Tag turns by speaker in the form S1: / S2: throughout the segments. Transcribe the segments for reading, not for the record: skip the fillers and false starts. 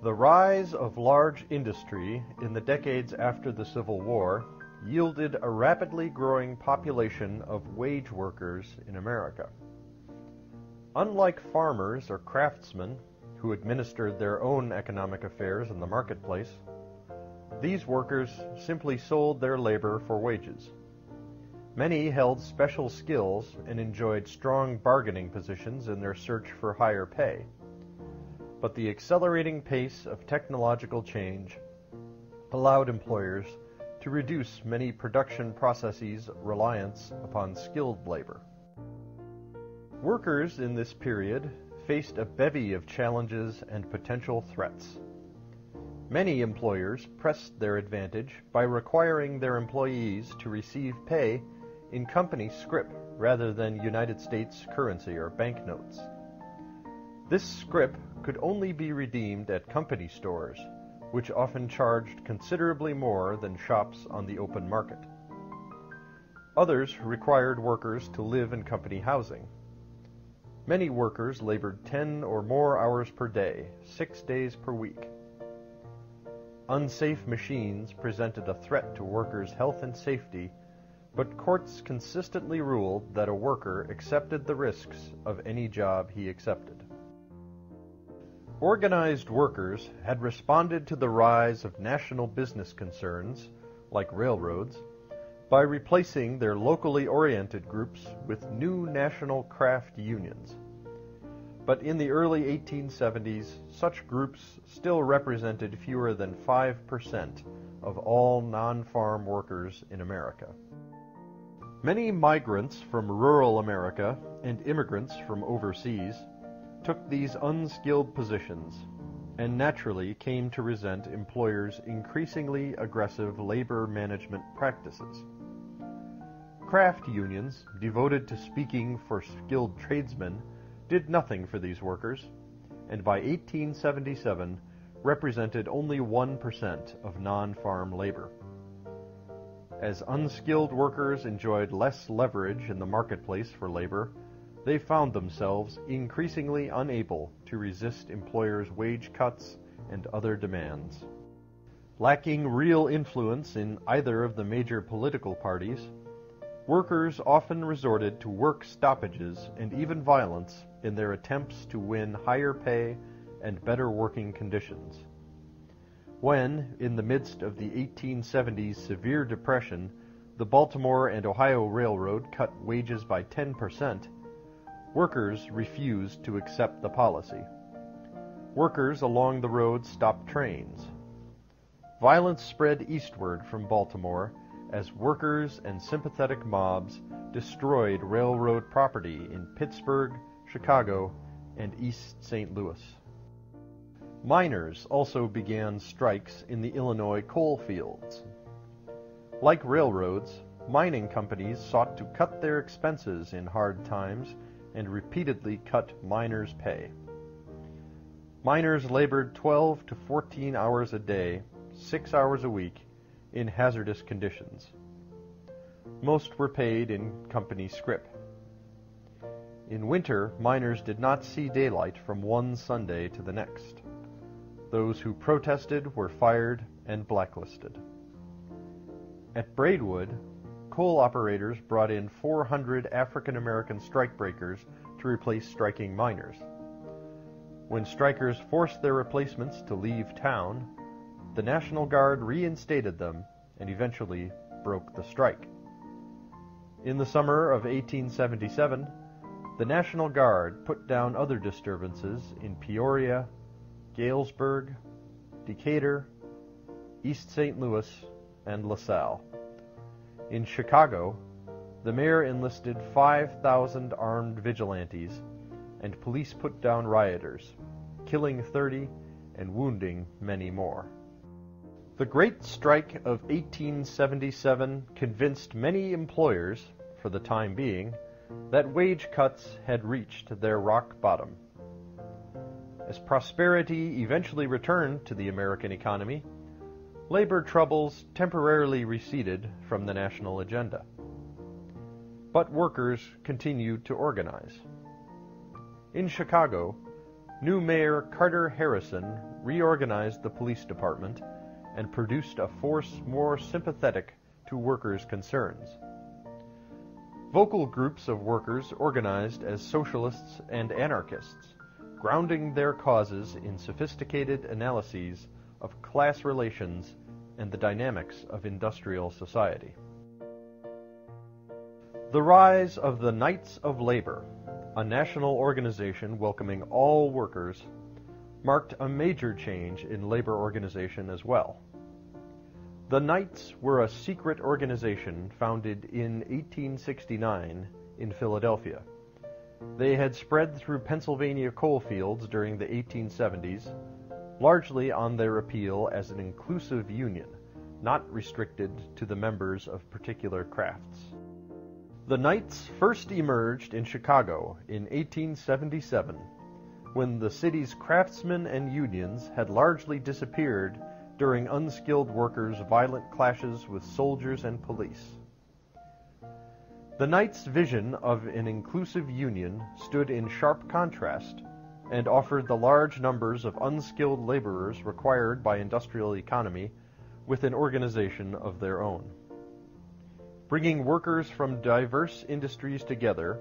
S1: The rise of large industry in the decades after the Civil War yielded a rapidly growing population of wage workers in America. Unlike farmers or craftsmen, who administered their own economic affairs in the marketplace, these workers simply sold their labor for wages. Many held special skills and enjoyed strong bargaining positions in their search for higher pay. But the accelerating pace of technological change allowed employers to reduce many production processes' reliance upon skilled labor. Workers in this period faced a bevy of challenges and potential threats. Many employers pressed their advantage by requiring their employees to receive pay in company scrip rather than United States currency or banknotes. This scrip could only be redeemed at company stores, which often charged considerably more than shops on the open market. Others required workers to live in company housing. Many workers labored 10 or more hours per day, 6 days per week. Unsafe machines presented a threat to workers' health and safety, but courts consistently ruled that a worker accepted the risks of any job he accepted. Organized workers had responded to the rise of national business concerns, like railroads, by replacing their locally oriented groups with new national craft unions. But in the early 1870s, such groups still represented fewer than 5% of all non-farm workers in America. Many migrants from rural America and immigrants from overseas took these unskilled positions and naturally came to resent employers' increasingly aggressive labor management practices. Craft unions, devoted to speaking for skilled tradesmen, did nothing for these workers, and by 1877 represented only 1% of non-farm labor. As unskilled workers enjoyed less leverage in the marketplace for labor, they found themselves increasingly unable to resist employers' wage cuts and other demands. Lacking real influence in either of the major political parties, workers often resorted to work stoppages and even violence in their attempts to win higher pay and better working conditions. When, in the midst of the 1870s severe depression, the Baltimore and Ohio Railroad cut wages by 10%, workers refused to accept the policy. Workers along the road stopped trains. Violence spread eastward from Baltimore as workers and sympathetic mobs destroyed railroad property in Pittsburgh, Chicago, and East St. Louis. Miners also began strikes in the Illinois coal fields. Like railroads, mining companies sought to cut their expenses in hard times and repeatedly cut miners' pay. Miners labored 12 to 14 hours a day, 6 hours a week, in hazardous conditions. Most were paid in company scrip. In winter, miners did not see daylight from one Sunday to the next. Those who protested were fired and blacklisted. At Braidwood, coal operators brought in 400 African-American strikebreakers to replace striking miners. When strikers forced their replacements to leave town, the National Guard reinstated them and eventually broke the strike. In the summer of 1877, the National Guard put down other disturbances in Peoria, Galesburg, Decatur, East St. Louis, and LaSalle. In Chicago, the mayor enlisted 5,000 armed vigilantes, and police put down rioters, killing 30 and wounding many more. The Great Strike of 1877 convinced many employers, for the time being, that wage cuts had reached their rock bottom. As prosperity eventually returned to the American economy, labor troubles temporarily receded from the national agenda. But workers continued to organize. In Chicago, new Mayor Carter Harrison reorganized the police department and produced a force more sympathetic to workers' concerns. Vocal groups of workers organized as socialists and anarchists, grounding their causes in sophisticated analyses of class relations and the dynamics of industrial society. The rise of the Knights of Labor, a national organization welcoming all workers, marked a major change in labor organization as well. The Knights were a secret organization founded in 1869 in Philadelphia. They had spread through Pennsylvania coal fields during the 1870s, largely on their appeal as an inclusive union, not restricted to the members of particular crafts. The Knights first emerged in Chicago in 1877, when the city's craftsmen and unions had largely disappeared during unskilled workers' violent clashes with soldiers and police. The Knights' vision of an inclusive union stood in sharp contrast and offered the large numbers of unskilled laborers required by industrial economy with an organization of their own. Bringing workers from diverse industries together,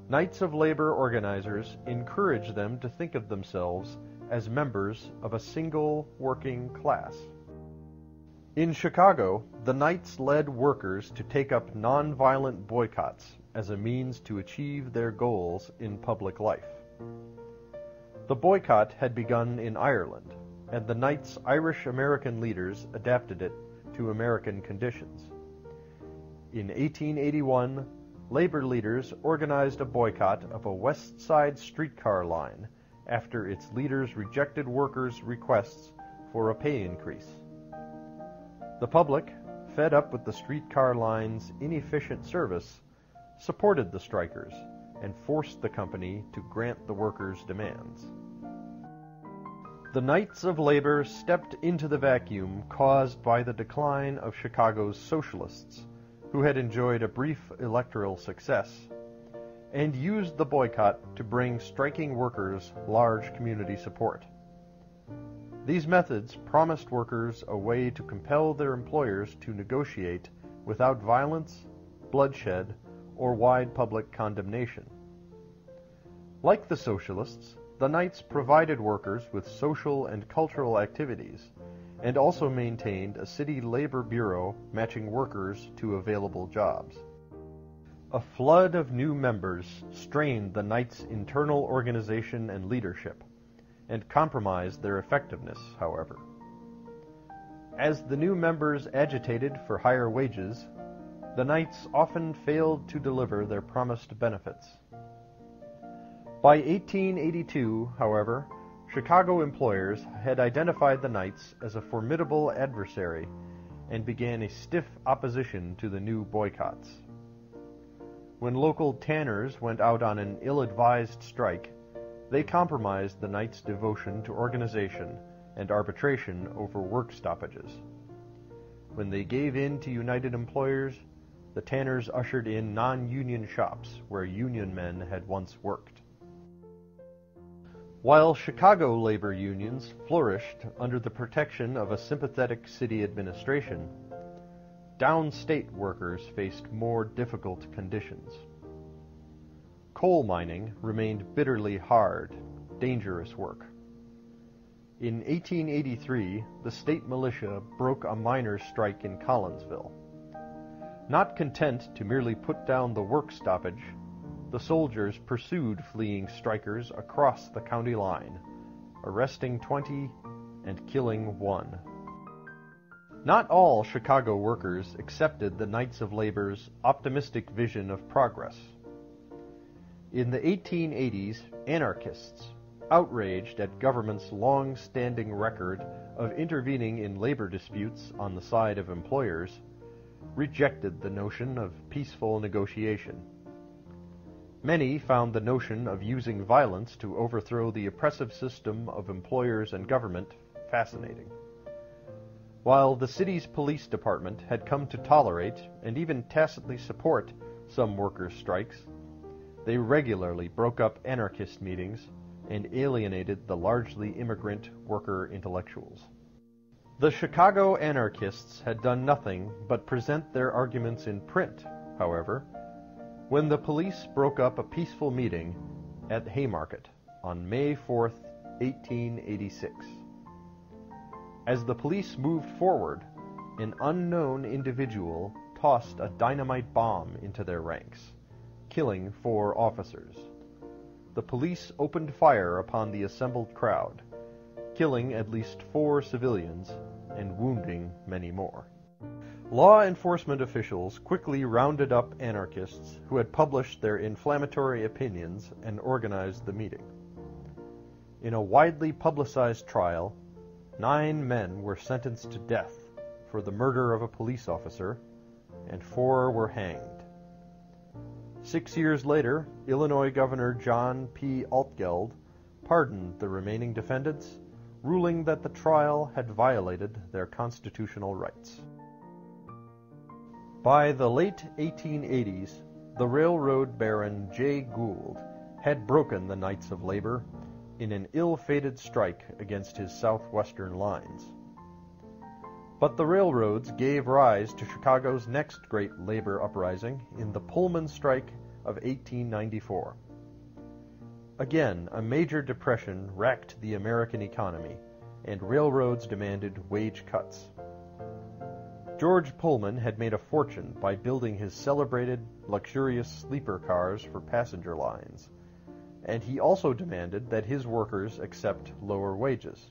S1: Knights of Labor organizers encouraged them to think of themselves as members of a single working class. In Chicago, the Knights led workers to take up nonviolent boycotts as a means to achieve their goals in public life. The boycott had begun in Ireland, and the Knights' Irish-American leaders adapted it to American conditions. In 1881, labor leaders organized a boycott of a West Side streetcar line after its leaders rejected workers' requests for a pay increase. The public, fed up with the streetcar line's inefficient service, supported the strikers and forced the company to grant the workers' demands. The Knights of Labor stepped into the vacuum caused by the decline of Chicago's socialists, who had enjoyed a brief electoral success, and used the boycott to bring striking workers large community support. These methods promised workers a way to compel their employers to negotiate without violence, bloodshed, or wide public condemnation. Like the socialists, the Knights provided workers with social and cultural activities, and also maintained a city labor bureau matching workers to available jobs. A flood of new members strained the Knights' internal organization and leadership, and compromised their effectiveness, however. As the new members agitated for higher wages, the Knights often failed to deliver their promised benefits. By 1882, however, Chicago employers had identified the Knights as a formidable adversary and began a stiff opposition to the new boycotts. When local tanners went out on an ill-advised strike, they compromised the Knights' devotion to organization and arbitration over work stoppages. When they gave in to united employers, the tanners ushered in non-union shops where union men had once worked. While Chicago labor unions flourished under the protection of a sympathetic city administration, downstate workers faced more difficult conditions. Coal mining remained bitterly hard, dangerous work. In 1883, the state militia broke a miners' strike in Collinsville. Not content to merely put down the work stoppage, the soldiers pursued fleeing strikers across the county line, arresting 20 and killing 1. Not all Chicago workers accepted the Knights of Labor's optimistic vision of progress. In the 1880s, anarchists, outraged at government's long-standing record of intervening in labor disputes on the side of employers, rejected the notion of peaceful negotiation. Many found the notion of using violence to overthrow the oppressive system of employers and government fascinating. While the city's police department had come to tolerate and even tacitly support some workers' strikes, they regularly broke up anarchist meetings and alienated the largely immigrant worker intellectuals. The Chicago anarchists had done nothing but present their arguments in print, however, when the police broke up a peaceful meeting at Haymarket on May 4th, 1886. As the police moved forward, an unknown individual tossed a dynamite bomb into their ranks, killing 4 officers. The police opened fire upon the assembled crowd, killing at least 4 civilians and wounding many more. Law enforcement officials quickly rounded up anarchists who had published their inflammatory opinions and organized the meeting. In a widely publicized trial, 9 men were sentenced to death for the murder of a police officer, and 4 were hanged. 6 years later, Illinois Governor John P. Altgeld pardoned the remaining defendants, ruling that the trial had violated their constitutional rights. By the late 1880s, the railroad baron Jay Gould had broken the Knights of Labor in an ill-fated strike against his southwestern lines. But the railroads gave rise to Chicago's next great labor uprising in the Pullman strike of 1894. Again, a major depression racked the American economy, and railroads demanded wage cuts. George Pullman had made a fortune by building his celebrated, luxurious sleeper cars for passenger lines, and he also demanded that his workers accept lower wages.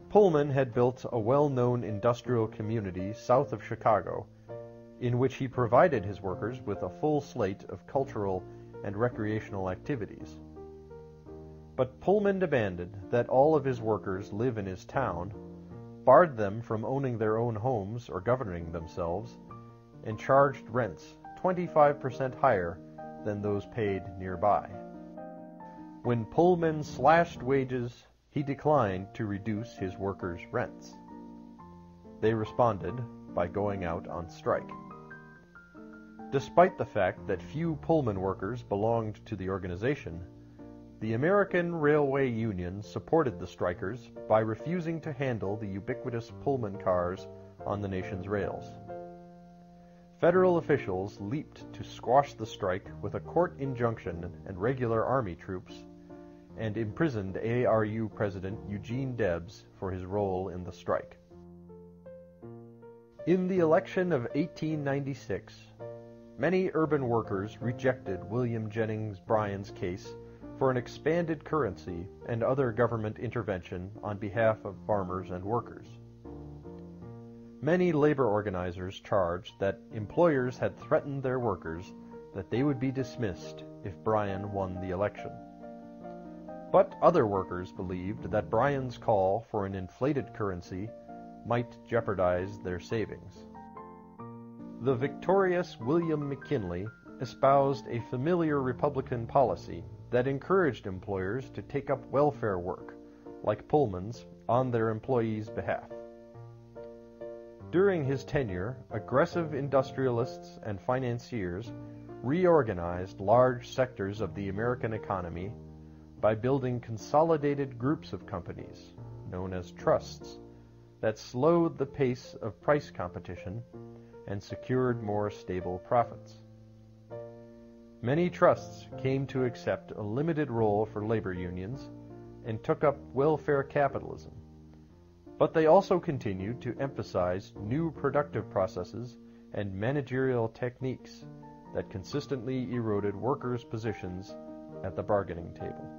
S1: Pullman had built a well-known industrial community south of Chicago, in which he provided his workers with a full slate of cultural and recreational activities. But Pullman demanded that all of his workers live in his town, barred them from owning their own homes or governing themselves, and charged rents 25% higher than those paid nearby. When Pullman slashed wages, he declined to reduce his workers' rents. They responded by going out on strike. Despite the fact that few Pullman workers belonged to the organization, the American Railway Union supported the strikers by refusing to handle the ubiquitous Pullman cars on the nation's rails. Federal officials leaped to squash the strike with a court injunction and regular army troops, and imprisoned ARU President Eugene Debs for his role in the strike. In the election of 1896, many urban workers rejected William Jennings Bryan's case for an expanded currency and other government intervention on behalf of farmers and workers. Many labor organizers charged that employers had threatened their workers that they would be dismissed if Bryan won the election. But other workers believed that Bryan's call for an inflated currency might jeopardize their savings. The victorious William McKinley espoused a familiar Republican policy that encouraged employers to take up welfare work, like Pullman's, on their employees' behalf. During his tenure, aggressive industrialists and financiers reorganized large sectors of the American economy by building consolidated groups of companies, known as trusts, that slowed the pace of price competition and secured more stable profits. Many trusts came to accept a limited role for labor unions and took up welfare capitalism, but they also continued to emphasize new productive processes and managerial techniques that consistently eroded workers' positions at the bargaining table.